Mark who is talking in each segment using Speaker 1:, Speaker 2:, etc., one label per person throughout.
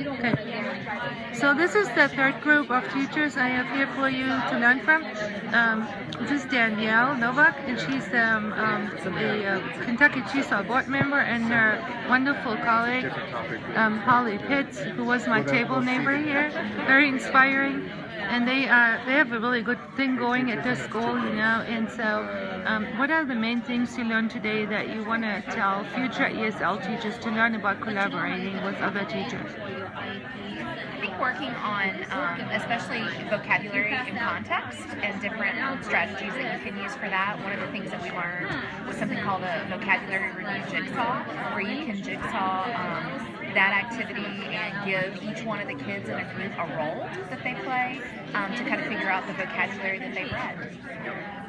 Speaker 1: Okay. So this is the third group of teachers I have here for you to learn from. This is Danielle Novak, and she's a Kentucky TESOL board member, and her wonderful colleague, Holly Pitts, who was my table neighbor here. Very inspiring. And they have a really good thing going at their school, you know. And so, what are the main things you learned today that you want to tell future ESL teachers to learn about collaborating with other teachers?
Speaker 2: I think working on especially vocabulary and context and different strategies that you can use for that. One of the things that we learned was something called a vocabulary review jigsaw, where you can jigsaw that activity and give each one of the kids in a group a role that they play to kind of figure out the vocabulary that they've read.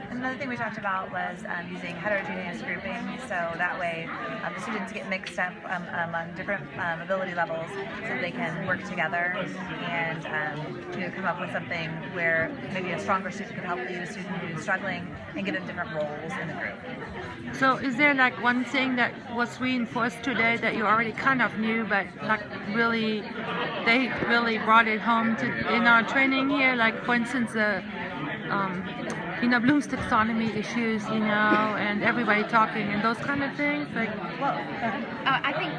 Speaker 3: Another thing we talked about was using heterogeneous grouping, so that way the students get mixed up among different ability levels so that they can work together and come up with something where maybe a stronger student could help the student who's struggling and give them different roles in the group.
Speaker 1: So is there like one thing that was reinforced today that you already kind of knew, but like really, they really brought it home in our training here, like for instance Bloom's taxonomy issues, and everybody talking and those kind of things. Like,
Speaker 2: well, I think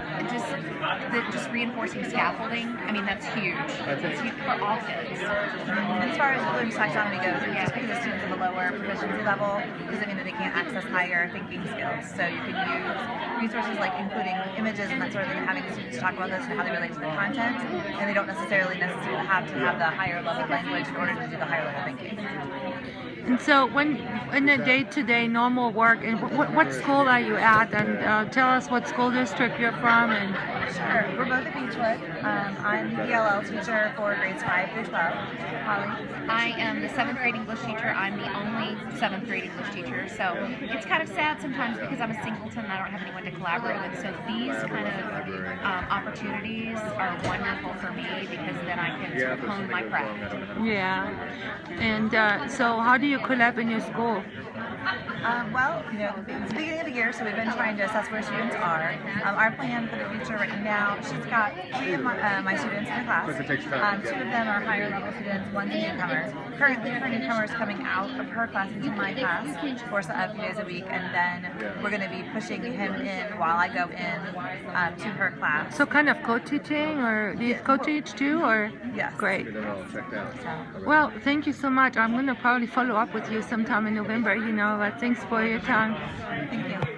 Speaker 2: just reinforcing scaffolding. I mean, that's huge. It's huge for all kids.
Speaker 3: As far as Bloom's taxonomy goes, just because the students have a lower proficiency level doesn't mean that they can't access higher thinking skills. So you can use resources like including images and that sort of thing, and having the students talk about those and how they relate to the content, and they don't necessarily have to have the higher level language in order to do the higher level thinking.
Speaker 1: And so when in the day-to-day normal work, and what school are you at, and tell us what school district you're from. And
Speaker 3: sure, we're both at Beechwood. I'm the ELL teacher for grades 5 through 12. Holly?
Speaker 2: I am the 7th grade English teacher. I'm the only 7th grade English teacher, so it's kind of sad sometimes because I'm a singleton and I don't have anyone to collaborate with. So these kind of opportunities are wonderful for me because then I can sort of hone my craft.
Speaker 1: Yeah. And so how do you collab in your school?
Speaker 3: Well, it's the beginning of the year, so we've been trying to assess where students are. Our plan for the future right now, she's got 3 of my students in the class. 2 of them are higher level students, 1's a newcomer. Currently, her newcomer is coming out of her class into my class for a few days a week, and then we're going to be pushing him in while I go in to her class.
Speaker 1: So kind of co-teaching, or do you co-teach too, or?
Speaker 3: Yes.
Speaker 1: Great. Well, thank you so much. I'm going to probably follow up with you sometime in November, but thanks for your time.
Speaker 3: Thank you.